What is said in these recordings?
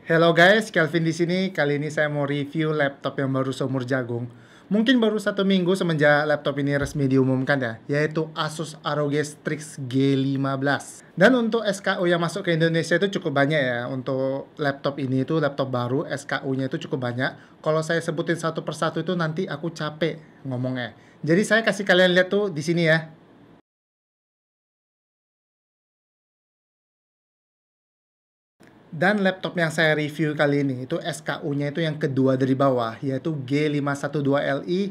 Hello guys, Kelvin di sini. Kali ini saya mau review laptop yang baru seumur jagung. Mungkin baru 1 minggu semenjak laptop ini resmi diumumkan ya, yaitu Asus ROG Strix G15. Dan untuk SKU yang masuk ke Indonesia itu cukup banyak ya. Untuk laptop ini itu laptop baru, SKU-nya itu cukup banyak. Kalau saya sebutin satu persatu itu nanti aku capek ngomongnya. Jadi saya kasih kalian lihat tuh di sini ya. Dan laptop yang saya review kali ini itu SKU-nya itu yang kedua dari bawah, yaitu G512Li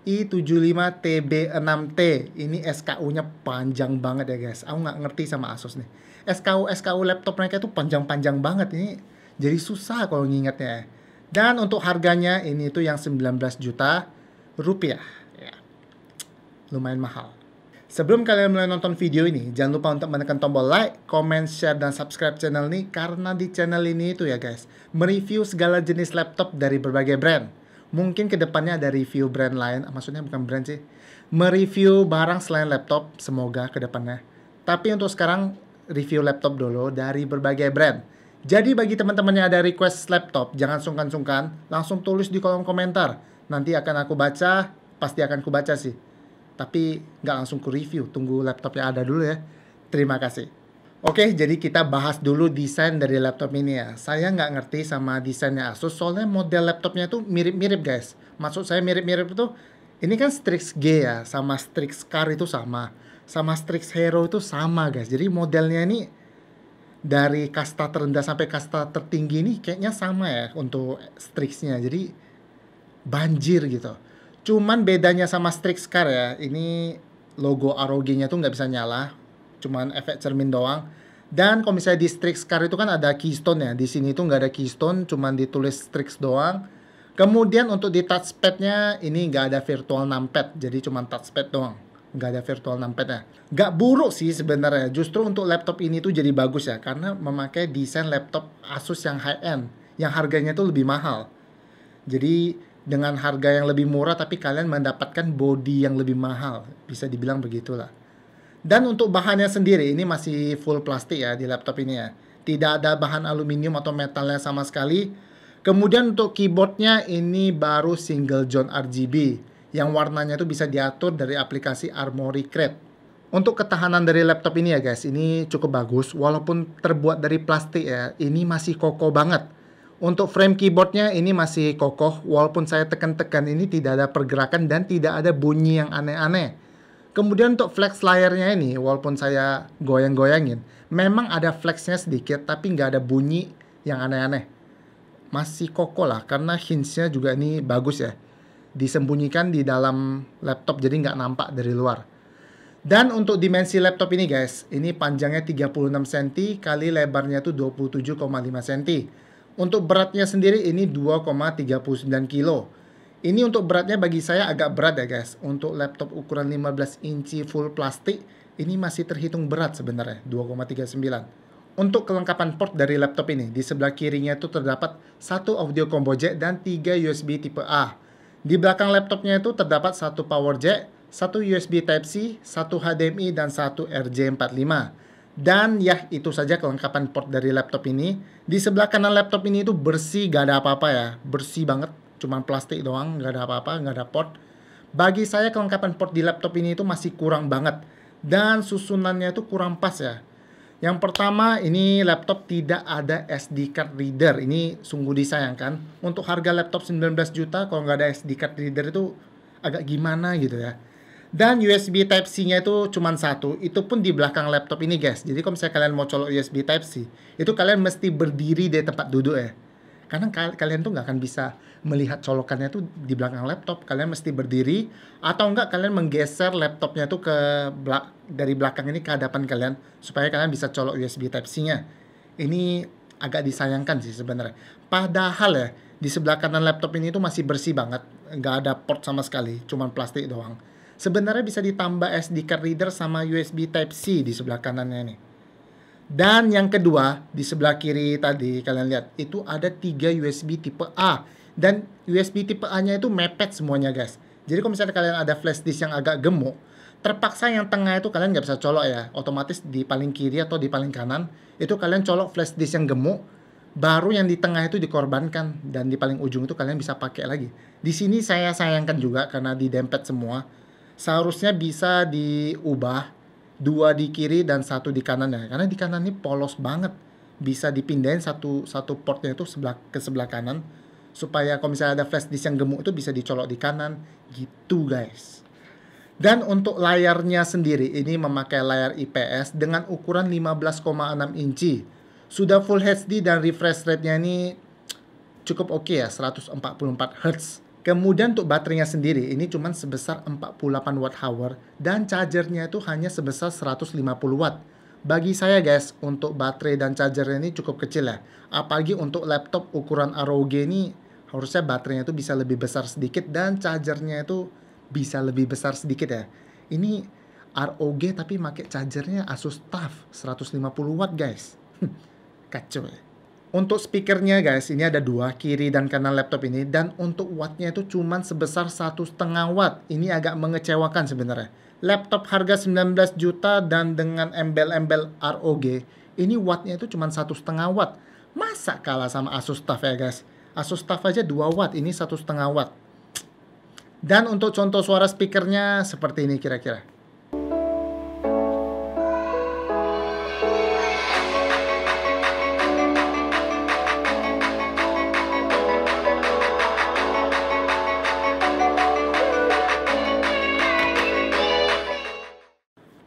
i75TB6T. Ini SKU-nya panjang banget ya guys. Aku nggak ngerti sama Asus nih. SKU laptop mereka itu panjang-panjang banget ini. Jadi susah kalau ngingetnya. Dan untuk harganya ini tuh yang 19 juta rupiah. Ya, lumayan mahal. Sebelum kalian mulai nonton video ini, jangan lupa untuk menekan tombol like, comment, share, dan subscribe channel ini. Karena di channel ini itu ya guys, mereview segala jenis laptop dari berbagai brand. Mungkin kedepannya ada review brand lain, maksudnya bukan brand sih. Mereview barang selain laptop, semoga kedepannya. Tapi untuk sekarang, review laptop dulu dari berbagai brand. Jadi bagi teman-teman yang ada request laptop, jangan sungkan-sungkan, langsung tulis di kolom komentar. Nanti akan aku baca, pasti akan aku baca sih. Tapi nggak langsung ku review, tunggu laptop yang ada dulu ya. Terima kasih. Oke, jadi kita bahas dulu desain dari laptop ini ya. Saya nggak ngerti sama desainnya Asus, soalnya model laptopnya tuh mirip-mirip guys. Maksud saya mirip-mirip itu, ini kan Strix G ya, sama Strix Car itu sama Strix Hero itu sama guys. Jadi modelnya ini dari kasta terendah sampai kasta tertinggi ini kayaknya sama ya untuk Strix-nya. Jadi banjir gitu. Cuman bedanya sama Strix Car ya, ini logo ROG-nya tuh nggak bisa nyala, cuman efek cermin doang. Dan kalau misalnya di Strix Car itu kan ada keystone ya, di sini tuh nggak ada keystone, cuman ditulis Strix doang. Kemudian untuk di touchpad-nya ini nggak ada virtual numpad, jadi cuman touchpad doang, nggak ada virtual numpad ya. Nggak buruk sih sebenarnya, justru untuk laptop ini tuh jadi bagus ya, karena memakai desain laptop Asus yang high-end, yang harganya tuh lebih mahal. Jadi dengan harga yang lebih murah tapi kalian mendapatkan body yang lebih mahal. Bisa dibilang begitulah. Dan untuk bahannya sendiri ini masih full plastik ya di laptop ini ya. Tidak ada bahan aluminium atau metalnya sama sekali. Kemudian untuk keyboardnya ini baru single zone RGB yang warnanya itu bisa diatur dari aplikasi Armoury Crate. Untuk ketahanan dari laptop ini ya guys, ini cukup bagus. Walaupun terbuat dari plastik ya, ini masih kokoh banget. Untuk frame keyboardnya ini masih kokoh, walaupun saya tekan-tekan ini tidak ada pergerakan dan tidak ada bunyi yang aneh-aneh. Kemudian untuk flex layarnya ini, walaupun saya goyang-goyangin, memang ada flexnya sedikit, tapi nggak ada bunyi yang aneh-aneh. Masih kokoh lah, karena hinge-nya juga ini bagus ya. Disembunyikan di dalam laptop, jadi nggak nampak dari luar. Dan untuk dimensi laptop ini guys, ini panjangnya 36 cm kali lebarnya itu 27,5 cm. Untuk beratnya sendiri ini 2,39 kilo. Ini untuk beratnya bagi saya agak berat ya guys. Untuk laptop ukuran 15 inci full plastik, ini masih terhitung berat sebenarnya, 2,39. Untuk kelengkapan port dari laptop ini, di sebelah kirinya itu terdapat satu audio combo jack dan 3 USB tipe A. Di belakang laptopnya itu terdapat satu power jack, satu USB Type-C, satu HDMI, dan satu RJ45. Dan ya itu saja kelengkapan port dari laptop ini. Di sebelah kanan laptop ini itu bersih, gak ada apa-apa ya. Bersih banget, cuman plastik doang, gak ada apa-apa, gak ada port. Bagi saya kelengkapan port di laptop ini itu masih kurang banget. Dan susunannya itu kurang pas ya. Yang pertama, ini laptop tidak ada SD card reader. Ini sungguh disayangkan. Untuk harga laptop 19 juta, kalau nggak ada SD card reader itu agak gimana gitu ya. Dan USB Type-C-nya itu cuma satu, itu pun di belakang laptop ini guys. Jadi kalau misalnya kalian mau colok USB Type-C, itu kalian mesti berdiri di tempat duduk ya. Karena kalian tuh nggak akan bisa melihat colokannya tuh di belakang laptop. Kalian mesti berdiri, atau enggak kalian menggeser laptopnya tuh dari belakang ini ke hadapan kalian, supaya kalian bisa colok USB Type-C-nya. Ini agak disayangkan sih sebenarnya. Padahal ya, di sebelah kanan laptop ini tuh masih bersih banget. Nggak ada port sama sekali, cuman plastik doang. Sebenarnya bisa ditambah SD card reader sama USB Type-C di sebelah kanannya nih. Dan yang kedua, di sebelah kiri tadi kalian lihat, itu ada 3 USB tipe A. Dan USB tipe A-nya itu mepet semuanya guys. Jadi kalau misalnya kalian ada flash disk yang agak gemuk, terpaksa yang tengah itu kalian nggak bisa colok ya. Otomatis di paling kiri atau di paling kanan, itu kalian colok flash disk yang gemuk. Baru yang di tengah itu dikorbankan dan di paling ujung itu kalian bisa pakai lagi. Di sini saya sayangkan juga karena didempet semua. Seharusnya bisa diubah dua di kiri dan satu di kanan ya. Karena di kanan ini polos banget. Bisa dipindahin satu portnya itu ke sebelah kanan supaya kalau misalnya ada flash disk yang gemuk itu bisa dicolok di kanan gitu guys. Dan untuk layarnya sendiri ini memakai layar IPS dengan ukuran 15,6 inci. Sudah Full HD dan refresh rate-nya ini cukup oke ya, 144 Hz. Kemudian untuk baterainya sendiri ini cuma sebesar 48 watt hour dan chargernya itu hanya sebesar 150 watt. Bagi saya guys, untuk baterai dan chargernya ini cukup kecil ya. Apalagi untuk laptop ukuran ROG ini harusnya baterainya itu bisa lebih besar sedikit dan chargernya itu bisa lebih besar sedikit ya. Ini ROG tapi pakai chargernya Asus TUF 150 watt guys. Kacau ya. Untuk speakernya guys, ini ada dua, kiri dan kanan laptop ini. Dan untuk wattnya itu cuman sebesar 1,5 watt. Ini agak mengecewakan sebenarnya. Laptop harga 19 juta dan dengan embel-embel ROG, ini wattnya itu cuman 1,5 watt. Masa kalah sama Asus TUF ya guys? Asus TUF aja 2 watt, ini 1,5 watt. Dan untuk contoh suara speakernya seperti ini kira-kira.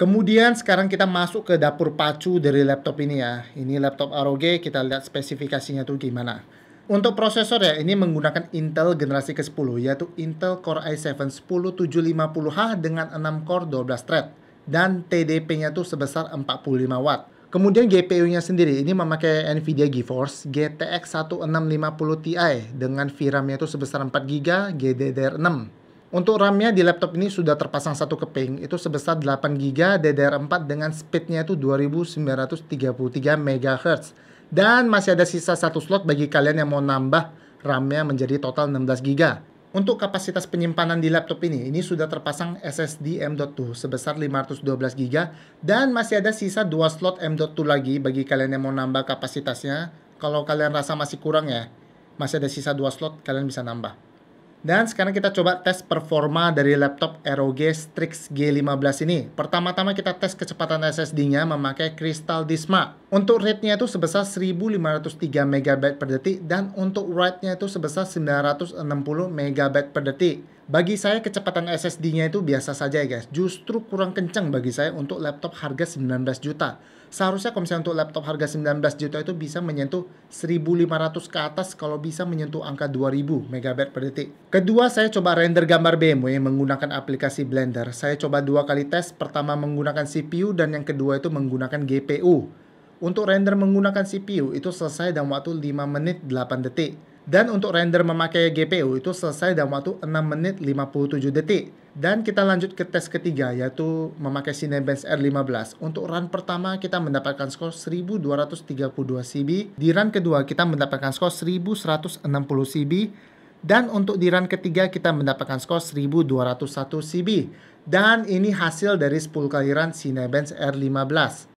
Kemudian sekarang kita masuk ke dapur pacu dari laptop ini ya. Ini laptop ROG, kita lihat spesifikasinya tuh gimana. Untuk prosesor ya, ini menggunakan Intel generasi ke-10, yaitu Intel Core i7 10750H dengan 6 core 12 thread. Dan TDP-nya tuh sebesar 45 watt. Kemudian GPU-nya sendiri, ini memakai Nvidia GeForce GTX 1650 Ti dengan VRAM-nya itu sebesar 4GB GDDR6. Untuk RAM-nya di laptop ini sudah terpasang satu keping, itu sebesar 8GB DDR4 dengan speed-nya itu 2933 MHz. Dan masih ada sisa satu slot bagi kalian yang mau nambah RAM-nya menjadi total 16GB. Untuk kapasitas penyimpanan di laptop ini sudah terpasang SSD M.2 sebesar 512GB dan masih ada sisa 2 slot M.2 lagi bagi kalian yang mau nambah kapasitasnya. Kalau kalian rasa masih kurang ya, masih ada sisa 2 slot, kalian bisa nambah. Dan sekarang kita coba tes performa dari laptop ROG Strix G15 ini. Pertama-tama kita tes kecepatan SSD-nya memakai Crystal Disma. Untuk rate-nya itu sebesar 1503 MB per detik dan untuk write-nya itu sebesar 960 MB per detik. Bagi saya kecepatan SSD-nya itu biasa saja ya guys. Justru kurang kencang bagi saya untuk laptop harga 19 juta. Seharusnya kalau misalnya untuk laptop harga 19 juta itu bisa menyentuh 1500 ke atas kalau bisa menyentuh angka 2000 MB per detik. Kedua, saya coba render gambar BMW menggunakan aplikasi Blender. Saya coba 2 kali tes, pertama menggunakan CPU dan yang kedua itu menggunakan GPU. Untuk render menggunakan CPU itu selesai dalam waktu 5 menit 8 detik. Dan untuk render memakai GPU itu selesai dalam waktu 6 menit 57 detik. Dan kita lanjut ke tes ketiga yaitu memakai Cinebench R15. Untuk run pertama kita mendapatkan skor 1232 CB. Di run kedua kita mendapatkan skor 1160 CB. Dan untuk di run ketiga kita mendapatkan skor 1201 CB. Dan ini hasil dari 10 kali run Cinebench R15.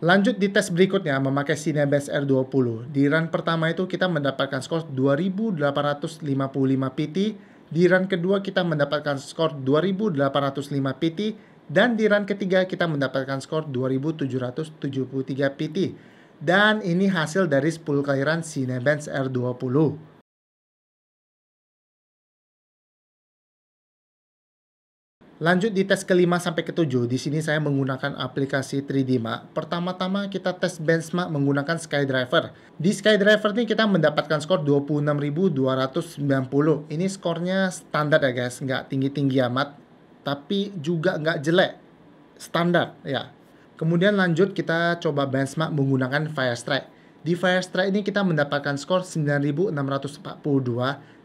Lanjut di tes berikutnya memakai Cinebench R20. Di run pertama itu kita mendapatkan skor 2855 PT. Di run kedua kita mendapatkan skor 2805 PT. Dan di run ketiga kita mendapatkan skor 2773 PT. Dan ini hasil dari 10 kali run Cinebench R20. Lanjut di tes kelima sampai ketujuh. Di sini saya menggunakan aplikasi 3D Mark. Pertama-tama kita tes benchmark menggunakan SkyDriver. Di SkyDriver ini kita mendapatkan skor 26.290. Ini skornya standar ya guys, nggak tinggi-tinggi amat, tapi juga nggak jelek. Standar ya. Kemudian lanjut kita coba benchmark menggunakan Firestrike. Di Firestrike ini kita mendapatkan skor 9.642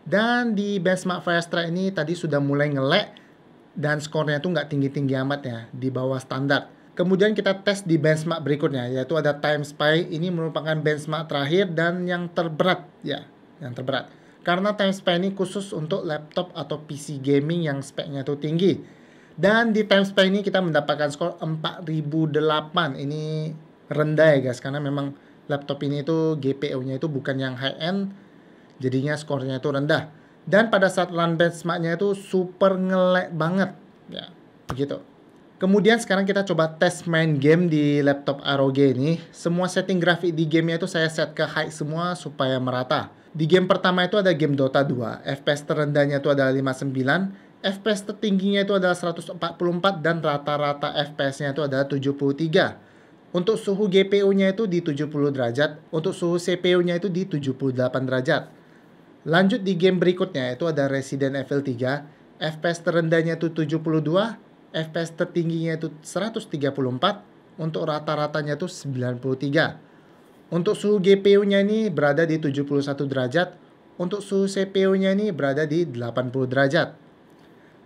dan di benchmark Firestrike ini tadi sudah mulai ngelek dan skornya itu nggak tinggi-tinggi amat ya, di bawah standar. Kemudian kita tes di benchmark berikutnya, yaitu ada Time Spy. Ini merupakan benchmark terakhir dan yang terberat ya, yang terberat. Karena Time Spy ini khusus untuk laptop atau PC gaming yang speknya itu tinggi. Dan di time spy ini kita mendapatkan skor 4008. Ini rendah ya guys, karena memang laptop ini itu GPU-nya itu bukan yang high end, jadinya skornya itu rendah. Dan pada saat run benchmark-nya itu super ngelek banget ya, begitu. Kemudian sekarang kita coba tes main game di laptop ROG ini. Semua setting grafik di gamenya itu saya set ke high semua supaya merata. Di game pertama itu ada game Dota 2, FPS terendahnya itu adalah 59, FPS tertingginya itu adalah 144, dan rata-rata FPS-nya itu adalah 73. Untuk suhu GPU-nya itu di 70 derajat, untuk suhu CPU-nya itu di 78 derajat. Lanjut di game berikutnya itu ada Resident Evil 3, FPS terendahnya itu 72, FPS tertingginya itu 134, untuk rata-ratanya itu 93. Untuk suhu GPU-nya ini berada di 71 derajat, untuk suhu CPU-nya ini berada di 80 derajat.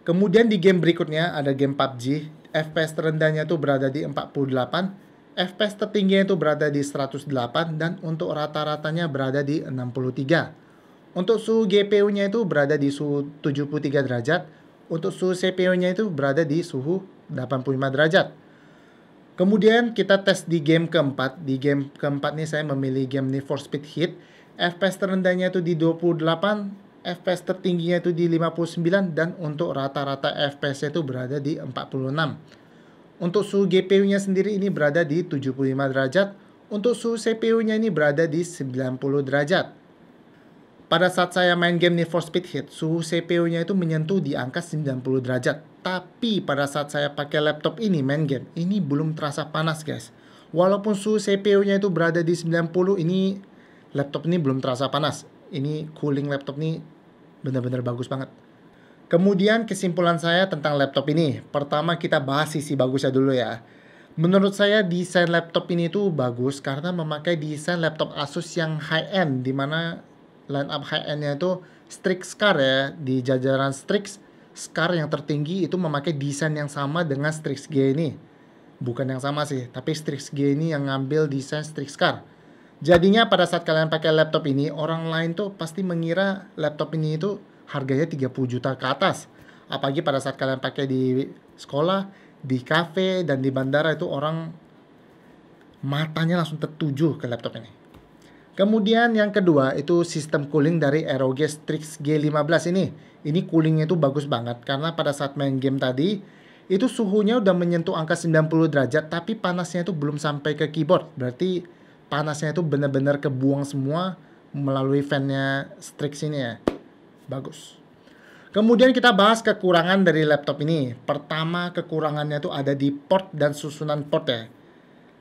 Kemudian di game berikutnya ada game PUBG, FPS terendahnya itu berada di 48, FPS tertingginya itu berada di 108, dan untuk rata-ratanya berada di 63. Untuk suhu GPU-nya itu berada di suhu 73 derajat, untuk suhu CPU-nya itu berada di suhu 85 derajat. Kemudian kita tes di game keempat. Di game keempat ini saya memilih game Need for Speed Heat. FPS terendahnya itu di 28, FPS tertingginya itu di 59, dan untuk rata-rata FPS itu berada di 46. Untuk suhu GPU-nya sendiri ini berada di 75 derajat. Untuk suhu CPU-nya ini berada di 90 derajat. Pada saat saya main game Need for Speed Heat, suhu CPU-nya itu menyentuh di angka 90 derajat. Tapi pada saat saya pakai laptop ini main game, ini belum terasa panas guys. Walaupun suhu CPU-nya itu berada di 90, ini laptop ini belum terasa panas. Ini cooling laptop ini benar-benar bagus banget. Kemudian kesimpulan saya tentang laptop ini. Pertama kita bahas sisi bagusnya dulu ya. Menurut saya desain laptop ini tuh bagus karena memakai desain laptop Asus yang high end, dimana line up high endnya itu Strix Scar ya. Di jajaran Strix Scar yang tertinggi itu memakai desain yang sama dengan Strix G ini. Bukan yang sama sih, tapi Strix G ini yang ngambil desain Strix Scar. Jadinya pada saat kalian pakai laptop ini, orang lain tuh pasti mengira laptop ini itu harganya 30 juta ke atas. Apalagi pada saat kalian pakai di sekolah, di cafe, dan di bandara, itu orang matanya langsung tertuju ke laptop ini. Kemudian yang kedua itu sistem cooling dari ROG Strix G15 ini. Ini coolingnya itu bagus banget karena pada saat main game tadi itu suhunya udah menyentuh angka 90 derajat tapi panasnya itu belum sampai ke keyboard. Berarti panasnya itu benar-benar kebuang semua melalui fan-nya Strix ini ya. Bagus. Kemudian kita bahas kekurangan dari laptop ini. Pertama kekurangannya itu ada di port dan susunan port ya.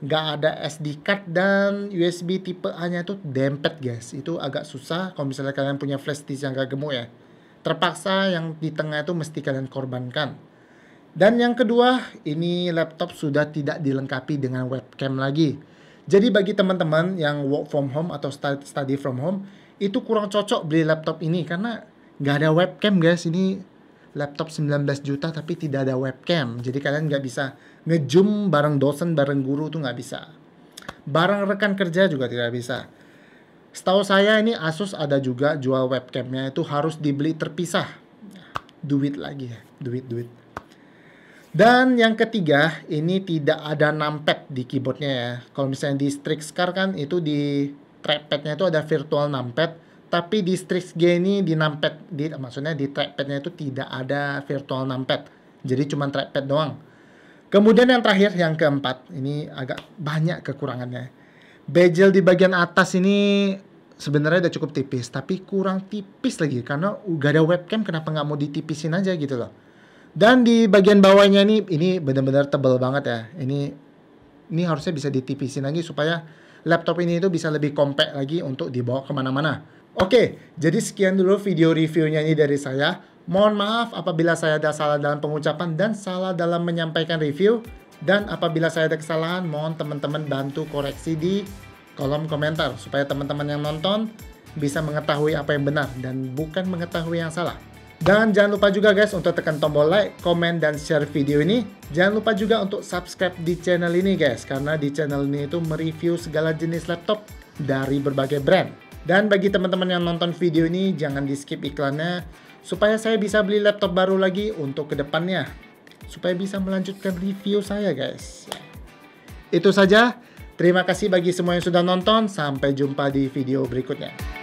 Nggak ada SD card dan USB tipe A-nya itu dempet guys. Itu agak susah kalau misalnya kalian punya flash disk yang gak gemuk ya. Terpaksa yang di tengah itu mesti kalian korbankan. Dan yang kedua, ini laptop sudah tidak dilengkapi dengan webcam lagi. Jadi bagi teman-teman yang work from home atau study from home, itu kurang cocok beli laptop ini karena nggak ada webcam guys. Ini laptop 19 juta tapi tidak ada webcam. Jadi kalian nggak bisa nge-zoom bareng dosen, bareng guru tuh nggak bisa. Bareng rekan kerja juga tidak bisa. Setahu saya ini Asus ada juga jual webcamnya, itu harus dibeli terpisah. Duit lagi ya, duit. Dan yang ketiga, ini tidak ada numpad di keyboardnya ya. Kalau misalnya di Strix Scar kan itu di trackpadnya itu ada virtual numpad, tapi di Strix G ini di numpad, maksudnya di trackpadnya itu tidak ada virtual numpad. Jadi cuma trackpad doang. Kemudian yang terakhir, yang keempat, ini agak banyak kekurangannya. Bezel di bagian atas ini sebenarnya udah cukup tipis, tapi kurang tipis lagi karena gak ada webcam. Kenapa nggak mau ditipisin aja gitu loh. Dan di bagian bawahnya ini benar-benar tebal banget ya. Ini harusnya bisa ditipisin lagi supaya laptop ini itu bisa lebih compact lagi untuk dibawa kemana-mana. Oke, jadi sekian dulu video reviewnya ini dari saya. Mohon maaf apabila saya ada salah dalam pengucapan dan salah dalam menyampaikan review. Dan apabila saya ada kesalahan, mohon teman-teman bantu koreksi di kolom komentar supaya teman-teman yang nonton bisa mengetahui apa yang benar dan bukan mengetahui yang salah. Dan jangan lupa juga guys untuk tekan tombol like, komen, dan share video ini. Jangan lupa juga untuk subscribe di channel ini guys, karena di channel ini itu mereview segala jenis laptop dari berbagai brand. Dan bagi teman-teman yang nonton video ini, jangan di skip iklannya supaya saya bisa beli laptop baru lagi untuk kedepannya. supaya bisa melanjutkan review saya, guys. Itu saja. Terima kasih bagi semua yang sudah nonton. Sampai jumpa di video berikutnya.